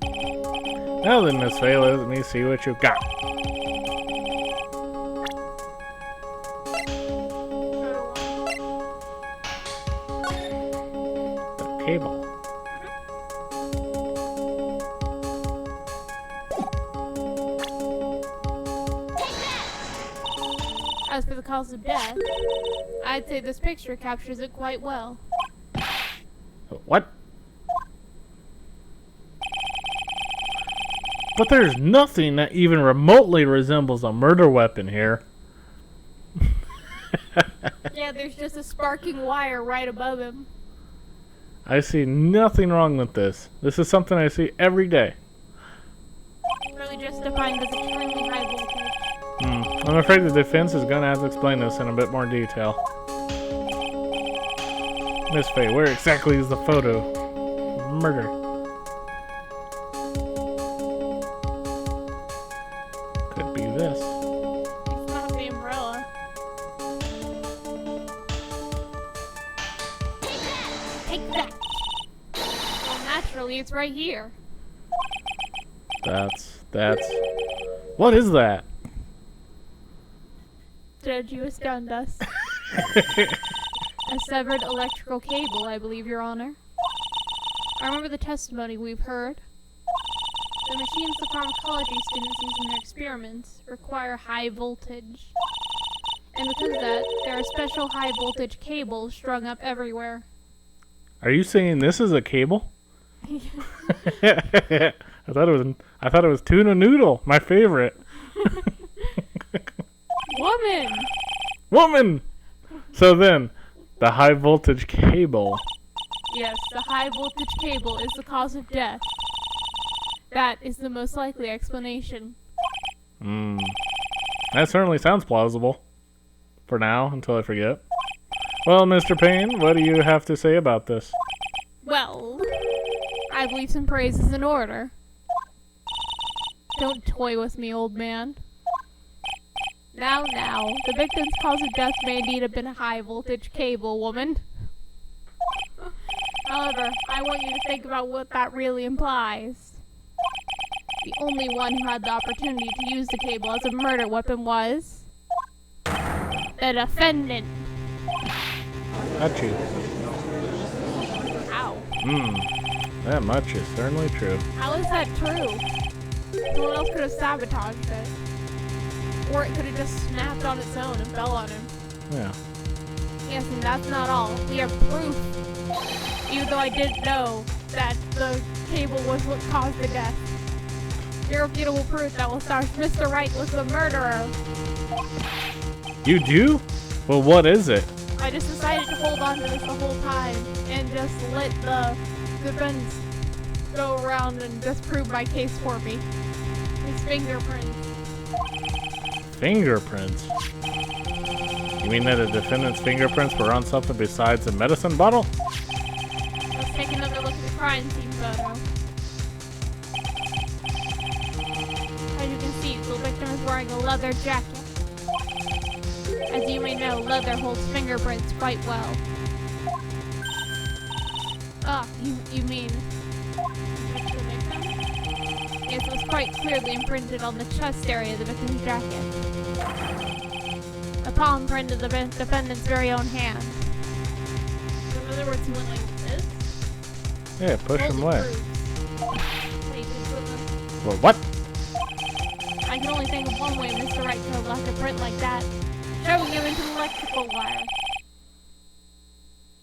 Now then, Miss Faye, let me see what you've got. The cable. As for the cause of death, I'd say this picture captures it quite well. What? But there's nothing that even remotely resembles a murder weapon here. Yeah, there's just a sparking wire right above him. I see nothing wrong with this. This is something I see every day. Really just defined as extremely high voltage. I'm afraid the defense is going to have to explain this in a bit more detail. Miss Faye, where exactly is the photo? Murder. Could be this. It's not the umbrella. Take that! Well, naturally, it's right here. That's... What is that? Judge, you astound us. A severed electrical cable, I believe, Your Honor. I remember the testimony we've heard. The machines the pharmacology students use in their experiments require high voltage. And because of that, there are special high voltage cables strung up everywhere. Are you saying this is a cable? I thought it was tuna noodle, my favorite. Woman! So then, the high voltage cable. Yes, the high voltage cable is the cause of death. That is the most likely explanation. That certainly sounds plausible. For now, until I forget. Well, Mr. Payne, what do you have to say about this? Well, I believe some praise is in order. Don't toy with me, old man. Now, the victim's cause of death may indeed have been a high voltage cable, woman. However, I want you to think about what that really implies. The only one who had the opportunity to use the cable as a murder weapon was... the defendant. Got you. Ow. That much is certainly true. How is that true? Someone else could have sabotaged it. Or it could have just snapped on its own and fell on him. Yeah. Yes, and that's not all. We have proof. Even though I didn't know that the cable was what caused the death. Irrefutable proof that will establish Mr. Wright was the murderer. You do? Well, what is it? I just decided to hold on to this the whole time and just let the defense go around and disprove my case for me. His fingerprints. Fingerprints? You mean that the defendant's fingerprints were on something besides a medicine bottle? Let's take another look crime scene photo. As you can see, the victim is wearing a leather jacket. As you may know, leather holds fingerprints quite well. Ah, you mean... That's the victim? Yes, it was quite clearly imprinted on the chest area of the victim's jacket. A palm print of the defendant's very own hand. So in other words, he went like this? Yeah, push him away. Wait, Well, what? I can only think of one way Mr. Wright could have left a print like that, shoving him into the electrical wire.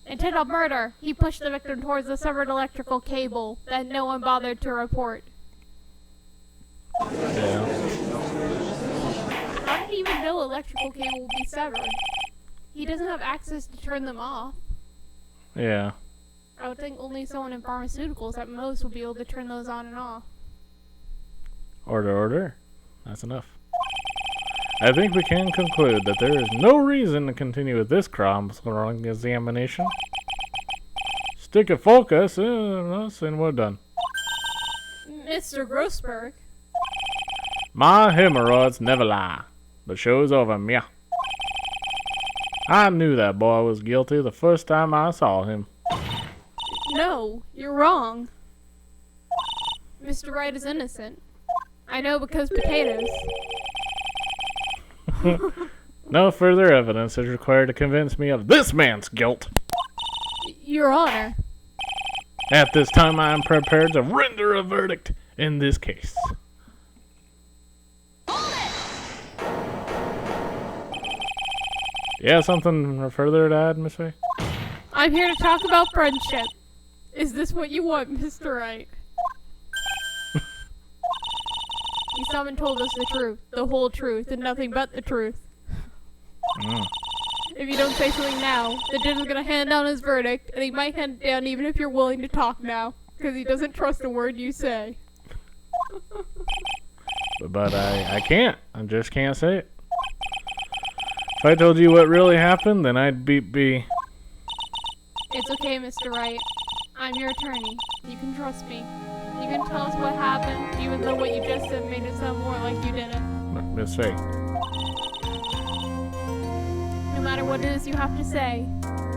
Intent on murder, he pushed the victim towards the severed electrical cable that no one bothered to report. Yeah. How did he even know electrical cable would be severed? He doesn't have access to turn them off. Yeah. I would think only someone in pharmaceuticals at most would be able to turn those on and off. Order. That's enough. I think we can conclude that there is no reason to continue with this crime examination. Stick a focus in us and we're done. Mr. Grossberg. My hemorrhoids never lie. The show's over, meow. I knew that boy was guilty the first time I saw him. No, you're wrong. Mr. Wright is innocent. I know because potatoes. No further evidence is required to convince me of this man's guilt. Your Honor. At this time, I am prepared to render a verdict in this case. Yeah, something further to add, Miss Faye? I'm here to talk about friendship. Is this what you want, Mr. Wright? You someone told us the truth, the whole truth, and nothing but the truth. If you don't say something now, the judge is gonna hand down his verdict, and he might hand it down even if you're willing to talk now, because he doesn't trust a word you say. But I can't. I just can't say it. If I told you what really happened, then I'd be... It's okay, Mr. Wright. I'm your attorney. You can trust me. You can tell us what happened, even though what you just said made it sound more like you didn't. Miss Faye. No matter what it is you have to say,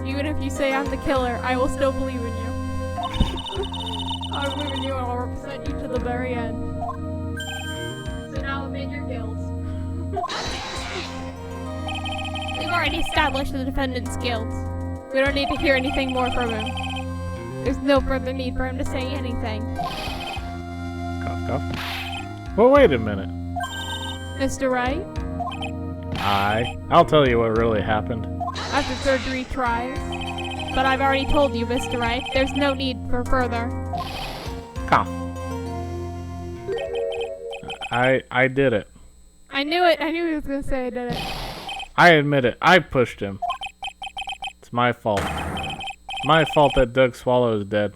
even if you say I'm the killer, I will still believe in you. I'll believe in you and I'll represent you to the very end. So now admit your guilt. We've already established the defendant's guilt. We don't need to hear anything more from him. There's no further need for him to say anything. Cough, cough. Well, wait a minute. Mr. Wright? I'll tell you what really happened. After surgery tries. But I've already told you, Mr. Wright, there's no need for further. Cough. I did it. I knew it. I knew he was going to say I did it. I admit it. I pushed him. It's my fault. My fault that Doug Swallow is dead.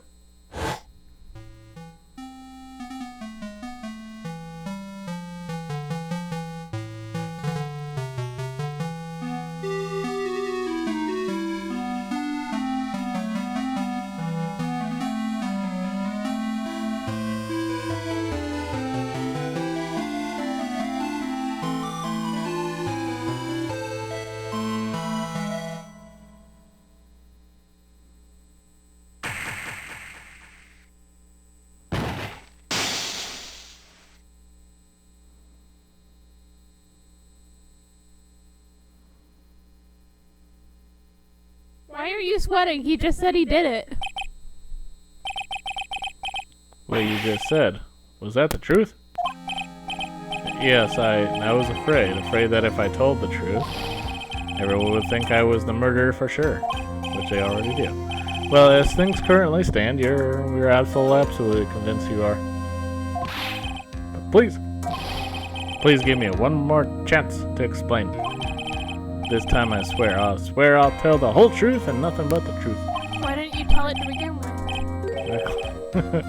Why are you sweating? He just said he did it. What you just said. Was that the truth? Yes, I was afraid that if I told the truth, everyone would think I was the murderer for sure, which they already do. Well, as things currently stand, you're absolutely convinced you are. But please give me one more chance to explain. This time I swear I'll tell the whole truth and nothing but the truth. Why didn't you tell it to begin with?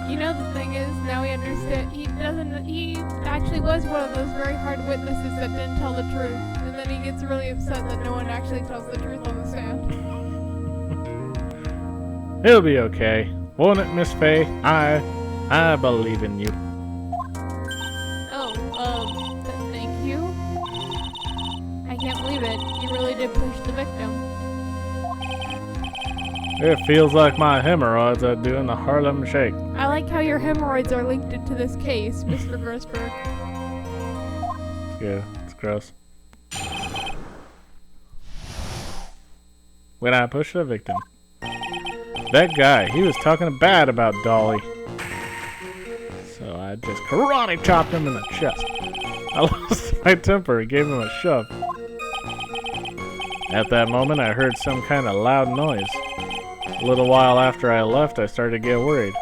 You know, the thing is, now we understand. He actually was one of those very hard witnesses that didn't tell the truth. And then he gets really upset that no one actually tells the truth on the stand. It'll be okay. Won't it, Miss Faye? I believe in you. Oh, thank you. I can't believe it. You really did push the victim. It feels like my hemorrhoids are doing the Harlem Shake. I like how your hemorrhoids are linked into this case, Mr. Grossberg. Yeah, it's gross. When I pushed the victim. That guy, he was talking bad about Dolly. So I just karate chopped him in the chest. I lost my temper and gave him a shove. At that moment, I heard some kind of loud noise. A little while after I left, I started to get worried.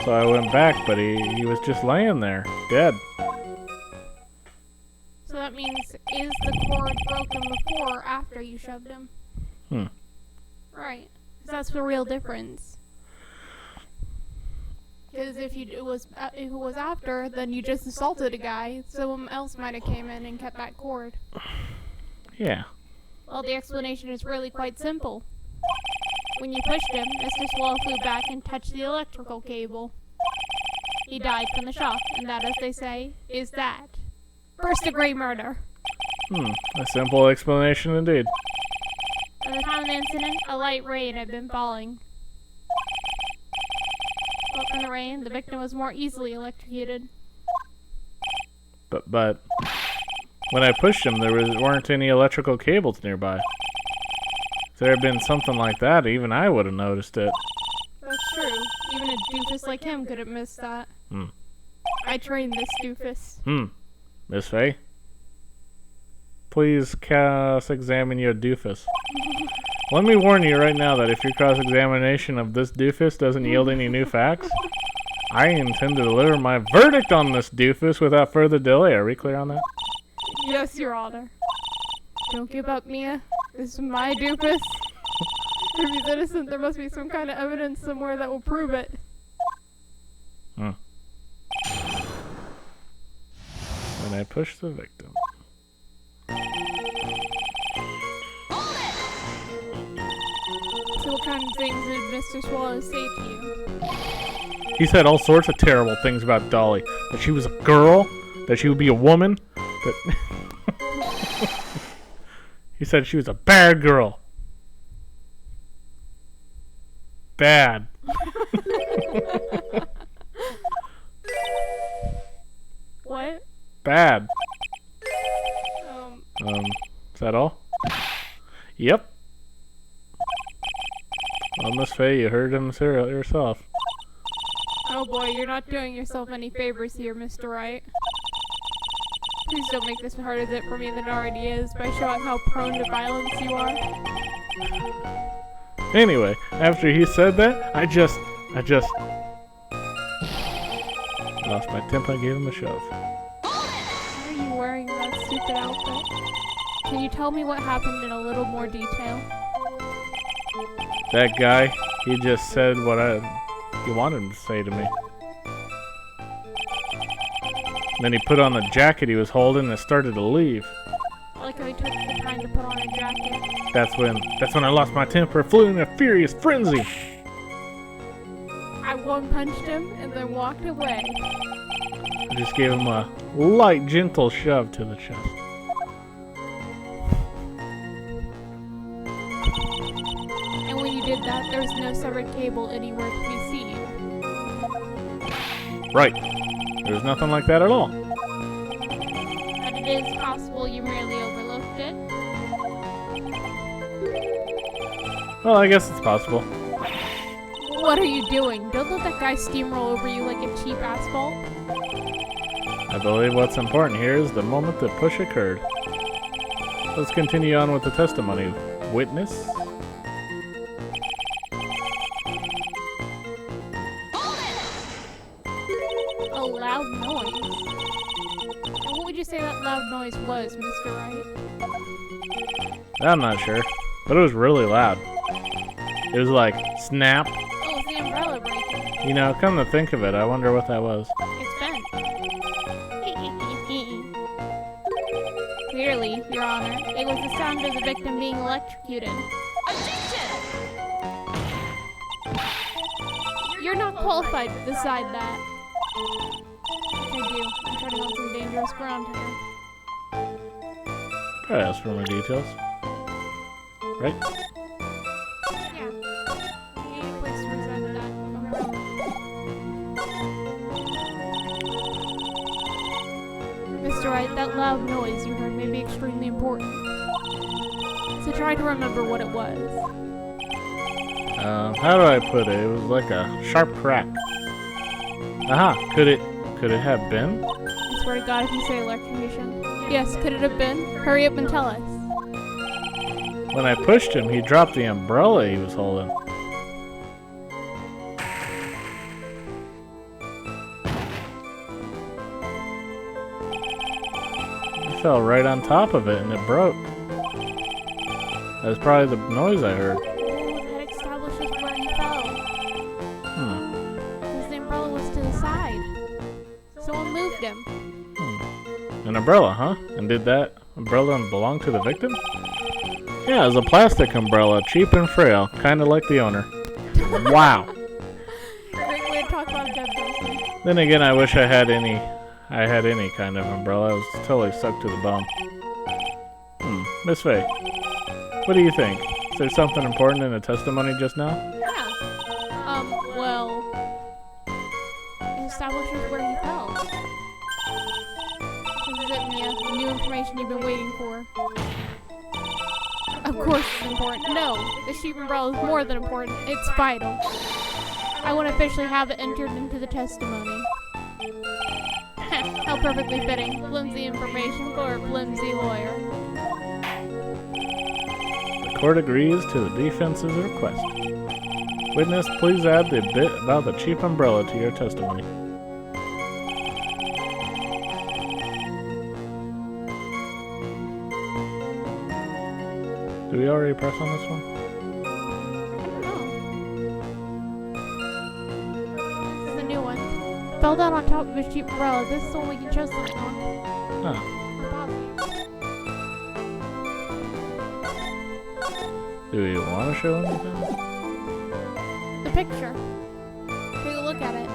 So I went back, but he was just laying there, dead. So that means, is the cord broken before or after you shoved him? Right. 'Cause that's the real difference. Because if it was after, then you just assaulted a guy. Someone else might have came in and kept that cord. Yeah. Well, the explanation is really quite simple. When you pushed him, Mr. Swallow flew back and touched the electrical cable. He died from the shock, and that, as they say, is that. First-degree murder. A simple explanation indeed. At the time of the incident, a light rain had been falling. But from the rain, the victim was more easily electrocuted. But when I pushed him, there weren't any electrical cables nearby. If there had been something like that, even I would have noticed it. That's true. Even a doofus like him could have missed that. I trained this doofus. Miss Faye? Please cross-examine your doofus. Let me warn you right now that if your cross-examination of this doofus doesn't yield any new facts, I intend to deliver my verdict on this doofus without further delay. Are we clear on that? Yes, Your Honor. Don't give up, Mia. This is my doofus. If he's innocent, there must be some kind of evidence somewhere that will prove it. When I push the victim. So what kind of things did Mr. Swallow say to you? He said all sorts of terrible things about Dolly. That she was a girl, that she would be a woman, that... He said she was a bad girl. Bad. What? Bad. Is that all? Yep. Well, Miss Faye, you heard him say it yourself. Oh boy, you're not doing yourself any favors here, Mr. Wright. Please don't make this harder for me than it already is by showing how prone to violence you are. Anyway, after he said that, I just lost my temper and gave him a shove. Why are you wearing that stupid outfit? Can you tell me what happened in a little more detail? That guy, he just said what he wanted him to say to me. Then he put on the jacket he was holding and started to leave. I like how he took the time to put on a jacket. That's when I lost my temper, flew in a furious frenzy. I one-punched him and then walked away. I just gave him a light, gentle shove to the chest. And when you did that, there was no severed cable anywhere to be seen. Right. There's nothing like that at all. But it is possible you merely overlooked it. Well, I guess it's possible. What are you doing? Don't let that guy steamroll over you like a cheap asphalt. I believe what's important here is the moment the push occurred. Let's continue on with the testimony. Witness? A loud noise. And what would you say that loud noise was, Mr. Wright? I'm not sure, but it was really loud. It was like, snap. Oh, it's the umbrella breaking. You know, come to think of it, I wonder what that was. It's bent. Clearly, Your Honor, it was the sound of the victim being electrocuted. qualified to decide that. I do. I'm treading on some dangerous ground here. Probably ask for more details. Right? Yeah. We need a place to reside with that umbrella. Mr. Wright, that loud noise you heard may be extremely important. So try to remember what it was. How do I put it? It was like a sharp crack. Aha! Could it have been? I swear to God if you say electrocution. Yes, could it have been? Hurry up and tell us. When I pushed him, he dropped the umbrella he was holding. I fell right on top of it and it broke. That's probably the noise I heard. That establishes where he fell. Because the umbrella was to the side. Someone moved him. An umbrella, huh? And did that umbrella belong to the victim? Yeah, it was a plastic umbrella, cheap and frail, kind of like the owner. Wow. Great way to talk about a dead person. Then again, I wish I had any kind of umbrella. I was totally stuck to the bone. Miss Faye, what do you think? Is there something important in the testimony just now? Yeah. Well, it establishes where he fell. This is it, Mia. The new information you've been waiting for. Of course it's important. No, the sheep umbrella is more than important. It's vital. I want to officially have it entered into the testimony. How perfectly fitting. Flimsy information for a flimsy lawyer. The court agrees to the defense's request. Witness, please add the bit about the cheap umbrella to your testimony. Do we already press on this one? This is a new one. Fell down on top of a cheap umbrella. This is the one we can show something on. Oh. Do we want to show anything? The picture. Take a look at it.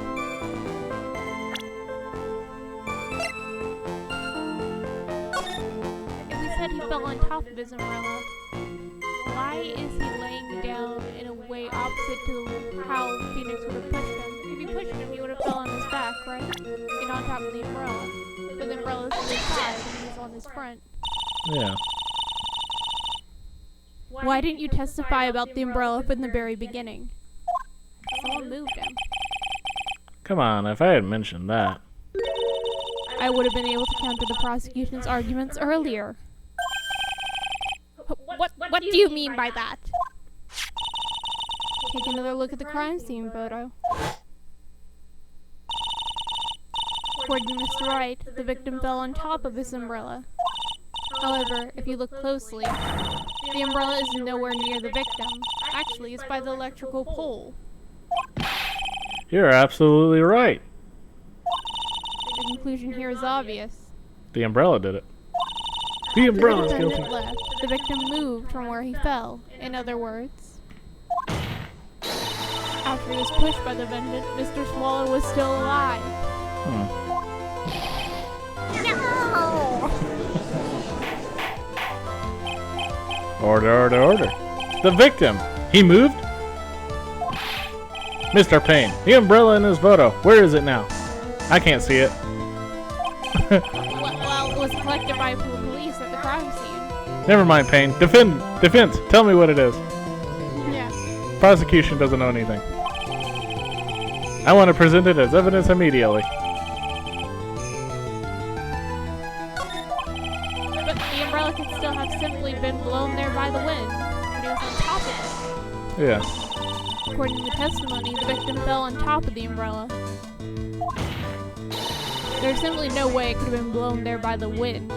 If we said he fell on top of his umbrella, why is he laying down in a way opposite to how Phoenix would have pushed him? If he pushed him, he would have fell on his back, right? And on top of the umbrella. But the umbrella's to his side and he's on his front. Yeah. Why didn't you testify about the umbrella from the very beginning? Someone moved him. Come on, if I had mentioned that. I would have been able to counter the prosecution's arguments earlier. What do you mean by that? Take another look at the crime scene photo. According to Mr. Wright, the victim fell on top of his umbrella. However, if you look closely, the umbrella is nowhere near the victim. Actually, it's by the electrical pole. You're absolutely right. The conclusion here is obvious. The umbrella did it. The umbrella's The guilty. defendant left. The victim moved from where he fell. In other words, after he was pushed by the defendant, Mr. Swallow was still alive. Order, order, order. The victim! He moved? Mr. Payne, the umbrella in his photo. Where is it now? I can't see it. Well, it was collected by police at the crime scene. Never mind, Payne. Defense, tell me what it is. Yeah. Prosecution doesn't know anything. I want to present it as evidence immediately. But the umbrella could still have simply been blown there by the wind, but it was on top of it. Yeah. According to the testimony, the victim fell on top of the umbrella. There's simply no way it could have been blown there by the wind.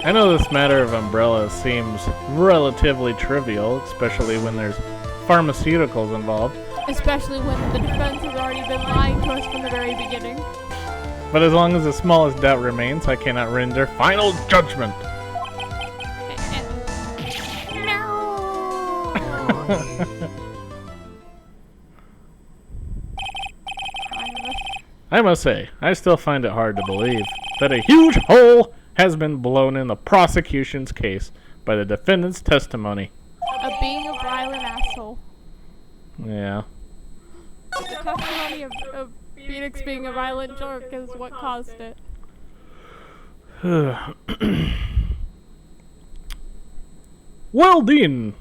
I know this matter of umbrellas seems relatively trivial, especially when there's pharmaceuticals involved. Especially when the defense has already been lying to us from the very beginning. But as long as the smallest doubt remains, I cannot render final judgment. No! I must say, I still find it hard to believe that a huge hole has been blown in the prosecution's case by the defendant's testimony. Of being a violent asshole. Yeah. The testimony of Phoenix being a violent jerk is what caused it. Well, Dean.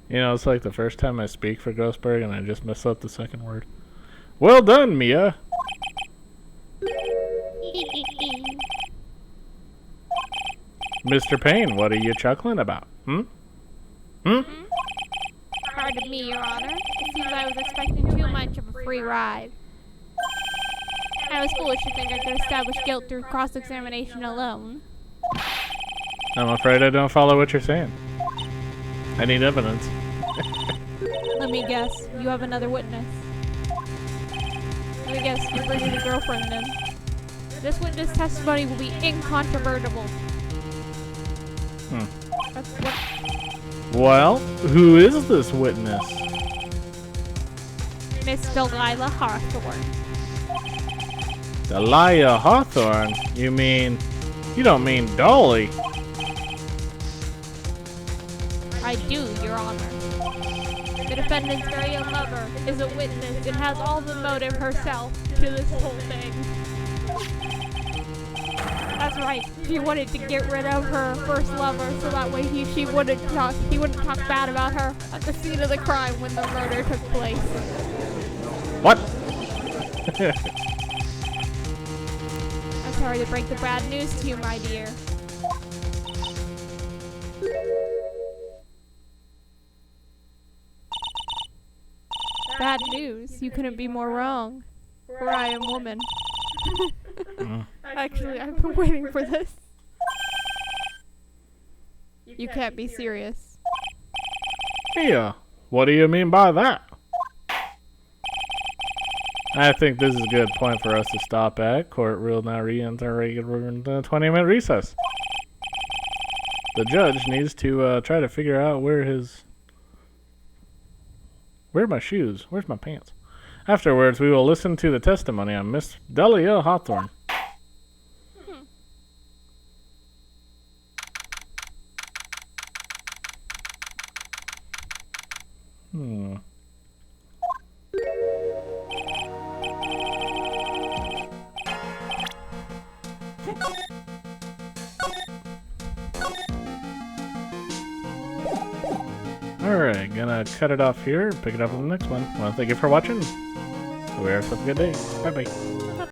You know, it's like the first time I speak for Ghostberg and I just mess up the second word. Well done, Mia. Mr. Payne, what are you chuckling about? Pardon me, Your Honor. It seems I was expecting too much of a free ride. I was foolish to think I could establish guilt through cross-examination alone. I'm afraid I don't follow what you're saying. I need evidence. Let me guess, you have another witness. Let me guess, you're bringing a girlfriend in. This witness testimony will be incontrovertible. That's what... Well, who is this witness? Miss Delilah Hawthorne. Delilah Hawthorne? You don't mean Dolly. I do, Your Honor. The defendant's very own lover is a witness and has all the motive herself to this whole thing. That's right. She wanted to get rid of her first lover so that way he wouldn't talk bad about her at the scene of the crime when the murder took place. What? I'm sorry to break the bad news to you, my dear. Bad news. You couldn't be more wrong. For I am woman. Actually, I've been waiting for this. You can't be serious. Yeah. What do you mean by that? I think this is a good point for us to stop at. Court will now re-enter regular 20-minute recess. The judge needs to try to figure out where are my shoes? Where's my pants? Afterwards, we will listen to the testimony on Miss Delia Hawthorne. Alright, gonna cut it off here, pick it up in the next one. Well, thank you for watching. Have a good day. Bye-bye.